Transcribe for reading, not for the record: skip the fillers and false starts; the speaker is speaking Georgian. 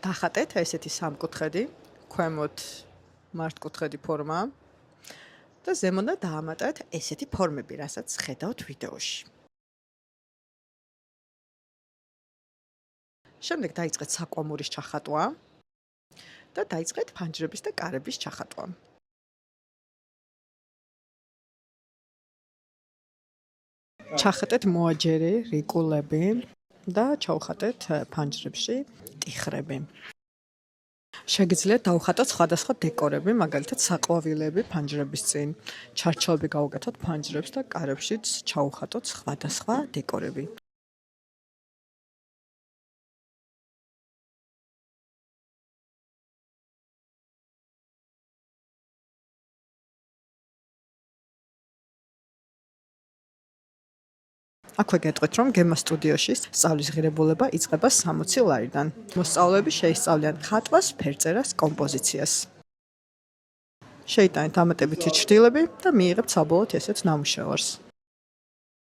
დახატეთ ესეთი სამკუთხედი, ქვემოთ მართკუთხედი ფორმა და ზემოდან დაამატეთ ესეთი ფორმები, რასაც ხედავთ ვიდეოში. შემდეგ დაიწყეთ საკვამურის ჩახატვა და დაიწყეთ ფანჯრების და კარების ჩახატვა. ჩახატეთ მოაჯერი, რიკულები და ჩაუხატეთ ფანჯრებში ტიხრები. შეგიძლიათ დავხატოთ სხვადასხვა დეკორები, მაგალითად საყვავილები ფანჯრების წინ. ჩარჩოები გავუკეთოთ ფანჯრებს და კარებშიც ჩაუხატოთ სხვადასხვა დეკორები. აქვე გეტყვით, რომ გემა სტუდიოში სწავლის ღირებულება იწყება 60 ლარიდან. მოსწავლეები შეისწავლიან ხატვას, ფერწერას, კომპოზიციას. შეიტანეთ დამატებითი ჩრდილები და მიიღებთ საბოლოოდ ესეთ ნამუშევარს.